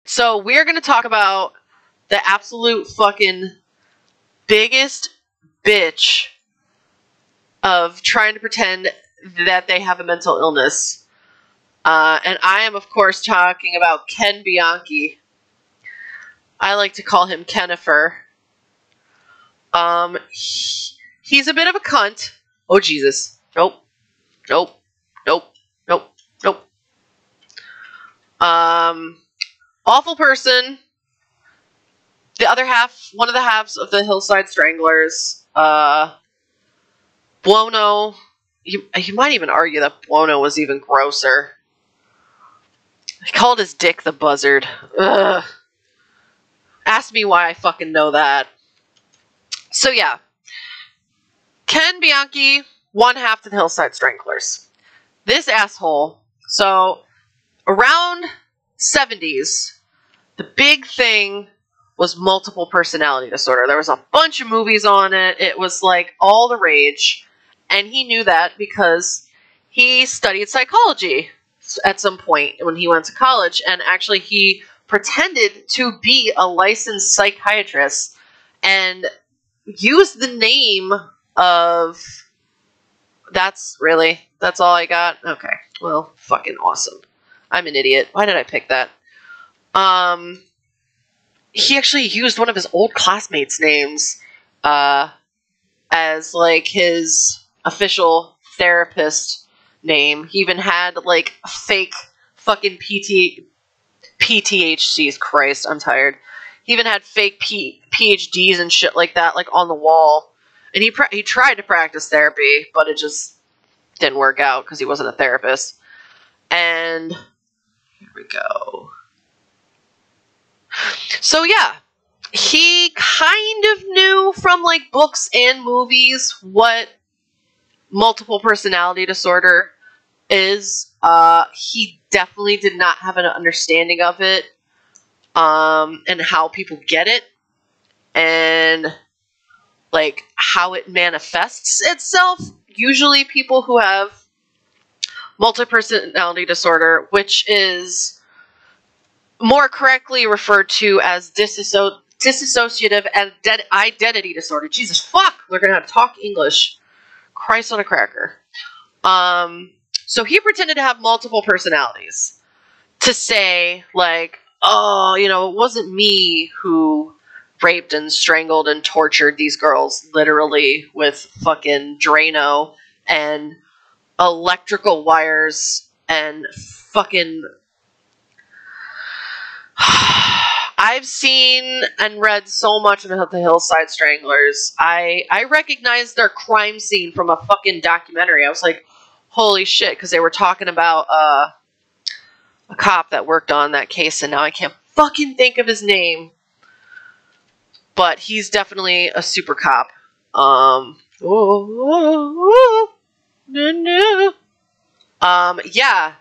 So we're going to talk about the absolute fucking biggest bitch of trying to pretend that they have a mental illness. And I am, of course, talking about Ken Bianchi. I like to call him Kenifer. He's a bit of a cunt. Oh, Jesus. Nope. Nope. Nope. Nope. Nope. Awful person. The other half, one of the halves of the Hillside Stranglers, Buono. You might even argue that Buono was even grosser. He called his dick the buzzard. Ugh. Ask me why I fucking know that. So yeah. Ken Bianchi, one half of the Hillside Stranglers. This asshole. So, around 70s, the big thing was multiple personality disorder. There was a bunch of movies on it. It was like all the rage. And he knew that because he studied psychology at some point when he went to college. And actually he pretended to be a licensed psychiatrist and used the name of... That's all I got? Okay. Well, fucking awesome. I'm an idiot. Why did I pick that? He actually used one of his old classmates' names as, like, his official therapist name. He even had, like, fake fucking PTHCs. Christ, I'm tired. He even had fake PhDs and shit like that, like, on the wall. And he tried to practice therapy, but it just didn't work out because he wasn't a therapist. And here we go. So yeah, he kind of knew from like books and movies what multiple personality disorder is. He definitely did not have an understanding of it, and how people get it, and like how it manifests itself. Usually people who have multi-personality disorder, which is more correctly referred to as dissociative identity disorder. Jesus fuck! We're gonna have to talk English. Christ on a cracker. So he pretended to have multiple personalities. To say, like, oh, you know, it wasn't me who raped and strangled and tortured these girls, literally, with fucking Drano and electrical wires and fucking... I've seen and read so much about the Hillside Stranglers. I recognized their crime scene from a fucking documentary. I was like, holy shit, because they were talking about a cop that worked on that case, and now I can't fucking think of his name. But he's definitely a super cop. Yeah.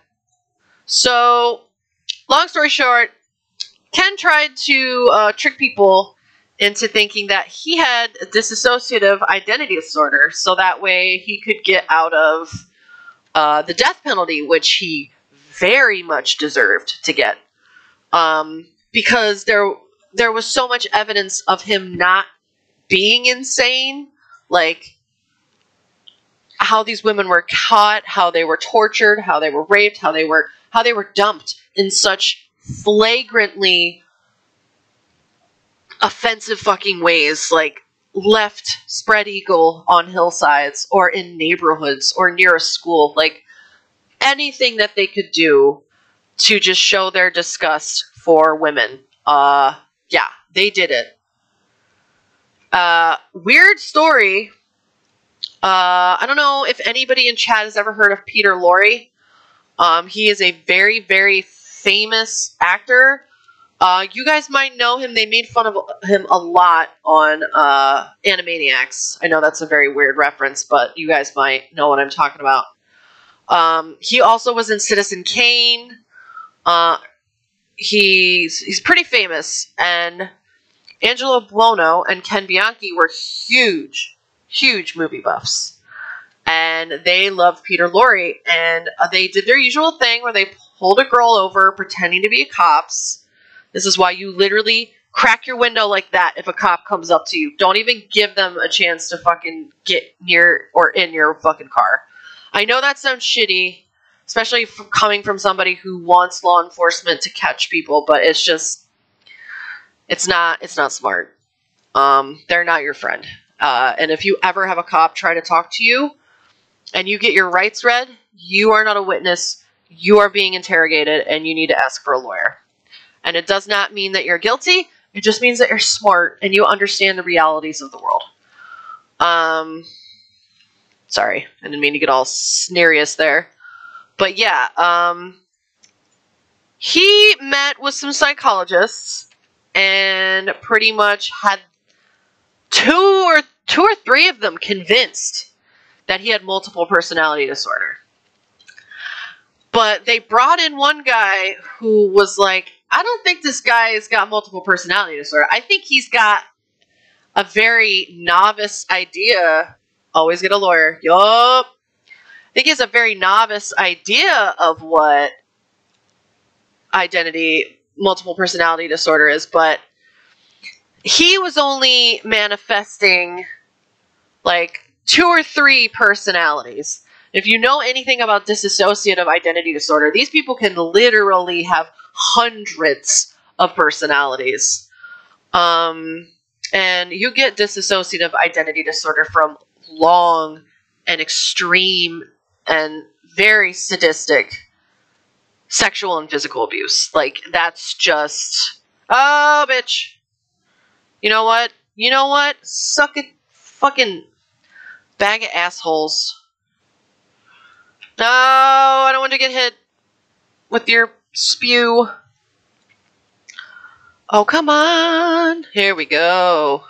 So, long story short, Ken tried to trick people into thinking that he had a dissociative identity disorder, so that way he could get out of the death penalty, which he very much deserved to get. Because there was so much evidence of him not being insane, like how these women were caught, how they were tortured, how they were raped, how they were dumped in such flagrantly offensive fucking ways, like left spread eagle on hillsides or in neighborhoods or near a school, like anything that they could do to just show their disgust for women. Yeah, they did it. Weird story. I don't know if anybody in chat has ever heard of Peter Lorre. He is a very, very famous actor. You guys might know him. They made fun of him a lot on Animaniacs. I know that's a very weird reference, but you guys might know what I'm talking about. He also was in Citizen Kane. He's pretty famous, and Angelo Buono and Ken Bianchi were huge movie buffs, and they loved Peter Lorre, and they did their usual thing where they pulled a girl over pretending to be cops. This is why you literally crack your window like that if a cop comes up to you. Don't even give them a chance to fucking get near or in your fucking car. I know that sounds shitty, especially coming from somebody who wants law enforcement to catch people, but it's just, it's not smart. They're not your friend. And if you ever have a cop try to talk to you and you get your rights read, you are not a witness. You are being interrogated and you need to ask for a lawyer. And it does not mean that you're guilty. It just means that you're smart and you understand the realities of the world. Sorry, I didn't mean to get all serious there. But yeah, he met with some psychologists and pretty much had two or three of them convinced that he had multiple personality disorder. But they brought in one guy who was like, I don't think this guy has got multiple personality disorder. I think he's got a very novice idea. Always get a lawyer. Yup. I think he has a very novice idea of what multiple personality disorder is, but he was only manifesting like 2 or 3 personalities. If you know anything about dissociative identity disorder, these people can literally have hundreds of personalities. And you get dissociative identity disorder from long and extreme and very sadistic sexual and physical abuse. Like, that's just, oh, bitch. You know what? You know what? Suck it, fucking bag of assholes. No, I don't want to get hit with your spew. Oh, come on. Here we go.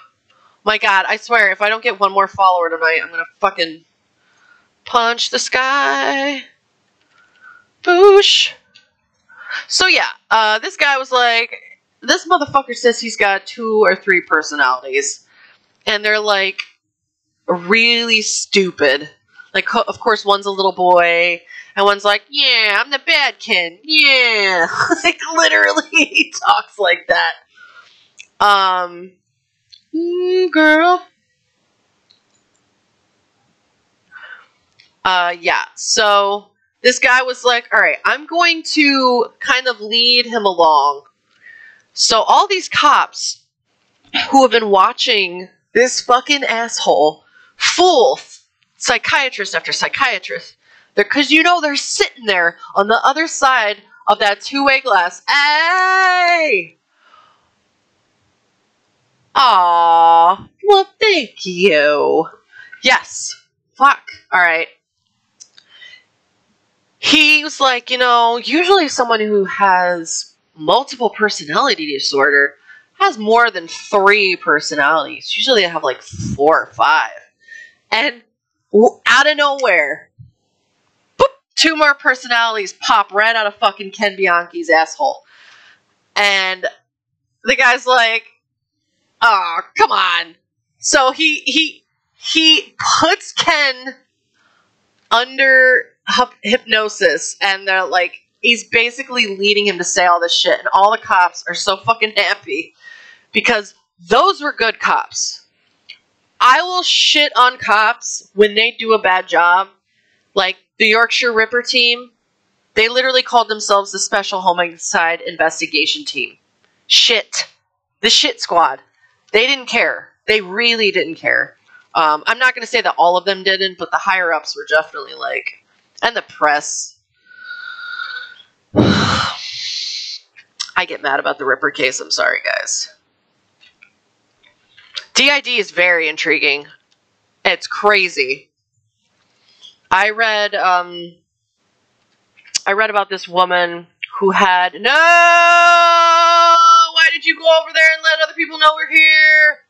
My God, I swear, if I don't get one more follower tonight, I'm going to fucking punch the sky. Boosh. So yeah, this guy was like, this motherfucker says he's got 2 or 3 personalities. And they're like, really stupid. Like, of course, one's a little boy, and one's like, yeah, I'm the bad kid. Yeah. Like, literally, he talks like that. Girl. Yeah, so this guy was like, all right, I'm going to kind of lead him along. So all these cops who have been watching this fucking asshole fool psychiatrist after psychiatrist, because you know they're sitting there on the other side of that two-way glass. Hey! Aww. Well, thank you. Yes. Fuck. Alright. He was like, you know, usually someone who has multiple personality disorder has more than 3 personalities. Usually they have like 4 or 5. And out of nowhere, boop, 2 more personalities pop right out of fucking Ken Bianchi's asshole. And the guy's like, oh, come on. So he puts Ken under hypnosis, and they're like, he's basically leading him to say all this shit, and all the cops are so fucking happy because those were good cops. I will shit on cops when they do a bad job. Like the Yorkshire Ripper team, they literally called themselves the Special Homicide Investigation Team. Shit. The shit squad. They didn't care. They really didn't care. I'm not going to say that all of them didn't, but the higher-ups were definitely like... And the press. I get mad about the Ripper case. I'm sorry, guys. DID is very intriguing. It's crazy. I read about this woman who had... No! Why did you go over there and let other people know we're here?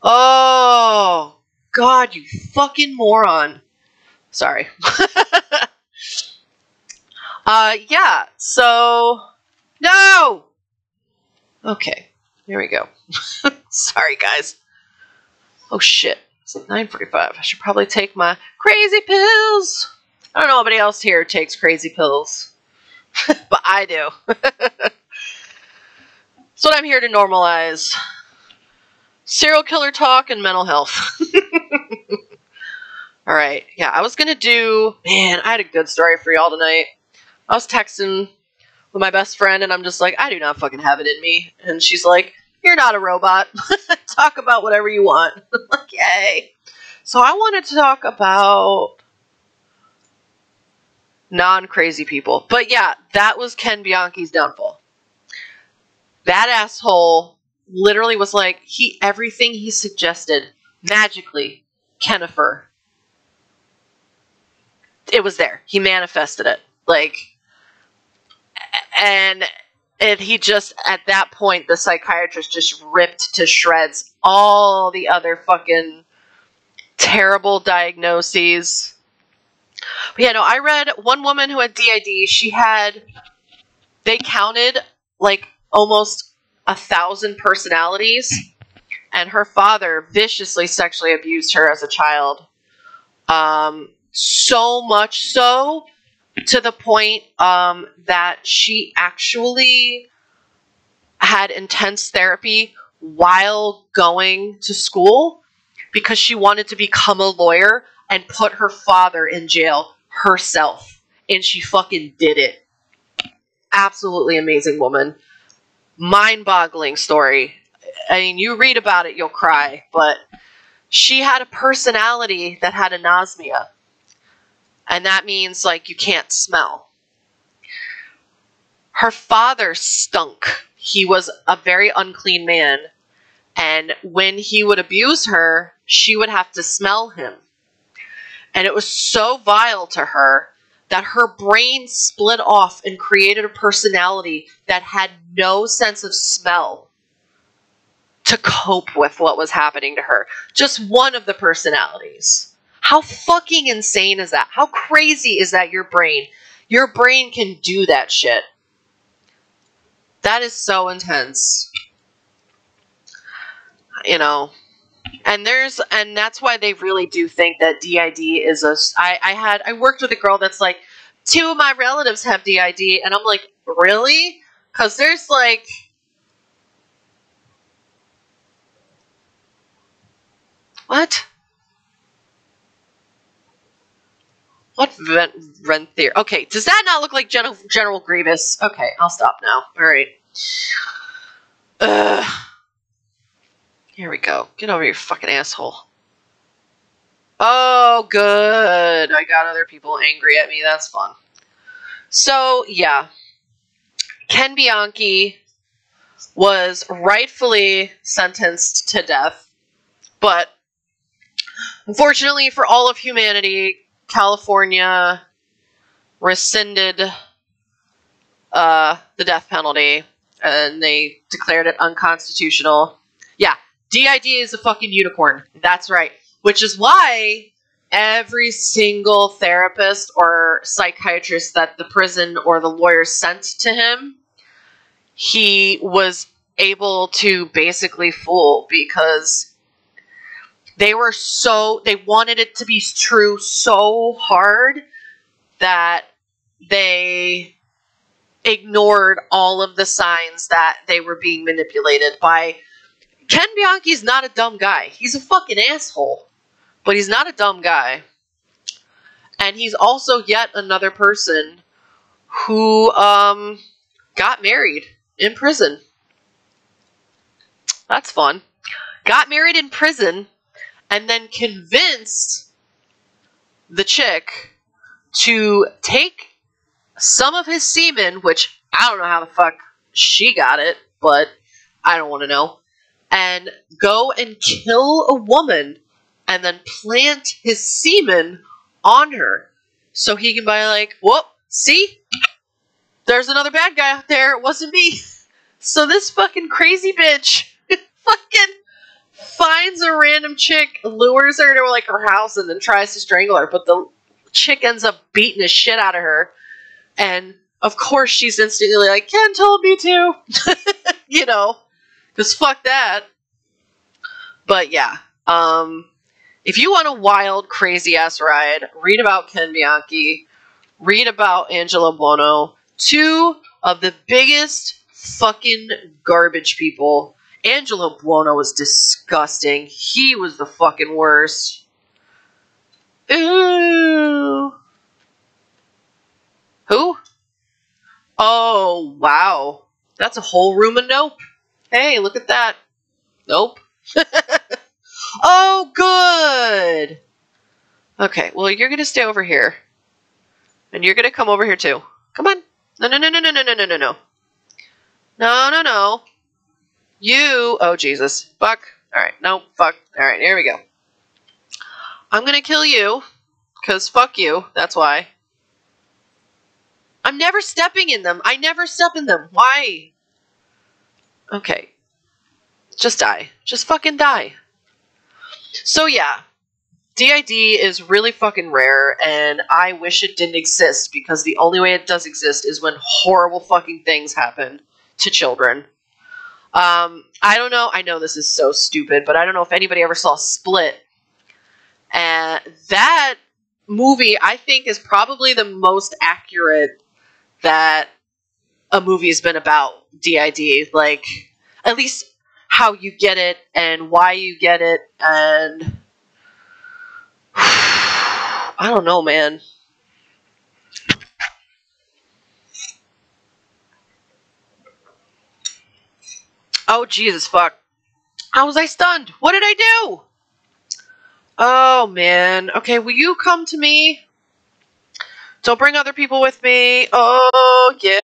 Oh, God, you fucking moron. Sorry. Yeah, so... No! Okay, here we go. Sorry, guys. Oh, shit. It's 9:45. I should probably take my crazy pills. I don't know if anybody else here takes crazy pills. But I do. what I'm here to normalize. Serial killer talk and mental health. Alright, yeah, I was gonna do... Man, I had a good story for y'all tonight. I was texting with my best friend, and I'm just like, I do not fucking have it in me. And she's like, you're not a robot. Talk about whatever you want. Okay. So I wanted to talk about non-crazy people. But yeah, that was Ken Bianchi's downfall. That asshole literally was like, everything he suggested, magically, Kenifer, it was there. He manifested it. Like, and he just, at that point, the psychiatrist just ripped to shreds all the other fucking terrible diagnoses. But yeah, no, I read one woman who had DID, they counted like almost 1,000 personalities, and her father viciously sexually abused her as a child. So much so to the point that she actually had intense therapy while going to school because she wanted to become a lawyer and put her father in jail herself. And she fucking did it. Absolutely amazing woman. Mind-boggling story. I mean, you read about it, you'll cry. But she had a personality that had anosmia. And that means, like, you can't smell. Her father stunk. He was a very unclean man. And when he would abuse her, she would have to smell him. And it was so vile to her that her brain split off and created a personality that had no sense of smell to cope with what was happening to her. Just one of the personalities. How fucking insane is that? How crazy is that your brain? Your brain can do that shit. That is so intense. You know, and that's why they really do think that DID is I worked with a girl that's like, 2 of my relatives have DID, and I'm like, really? Because there's like, what? What Ren theory? Okay, does that not look like General Grievous? Okay, I'll stop now. Alright. Here we go. Get over your fucking asshole. Oh, good. I got other people angry at me. That's fun. So, yeah. Ken Bianchi was rightfully sentenced to death. But, unfortunately for all of humanity, California rescinded the death penalty. And they declared it unconstitutional. Yeah. DID is a fucking unicorn. That's right. Which is why every single therapist or psychiatrist that the prison or the lawyers sent to him, he was able to basically fool because they wanted it to be true so hard that they ignored all of the signs that they were being manipulated by. Ken Bianchi's not a dumb guy. He's a fucking asshole. But he's not a dumb guy. And he's also yet another person who got married in prison. That's fun. Got married in prison and then convinced the chick to take some of his semen, which I don't know how the fuck she got it, but I don't want to know, and go and kill a woman and then plant his semen on her so he can be like, whoop, see? There's another bad guy out there. It wasn't me. So this fucking crazy bitch fucking finds a random chick, lures her to like her house, and then tries to strangle her. But the chick ends up beating the shit out of her. And of course she's instantly like, Ken told me to. You know, because fuck that. But yeah, if you want a wild, crazy-ass ride, read about Ken Bianchi, read about Angelo Buono, 2 of the biggest Fucking garbage people. Angelo Buono was disgusting. He was the fucking worst. Ooh. Who? Oh, wow. That's a whole room of nope. Hey, look at that. Nope. Oh, good. Okay, well, you're going to stay over here. And you're going to come over here, too. Come on. No, no, no, no, no, no, no, no, no, no. No, no, no. You. Oh, Jesus. Fuck. All right. No, fuck. All right, here we go. I'm going to kill you. Because fuck you. That's why. I'm never stepping in them. I never step in them. Why? Okay. Just die. Just fucking die. So, yeah. DID is really fucking rare, and I wish it didn't exist, because the only way it does exist is when horrible fucking things happen to children. I don't know. I know this is so stupid, but I don't know if anybody ever saw Split. And that movie, I think, is probably the most accurate that a movie has been about DID. Like, at least how you get it and why you get it, and I don't know, man. Oh, Jesus, fuck. How was I stunned? What did I do? Oh, man. Okay, will you come to me? Don't bring other people with me. Oh, yeah.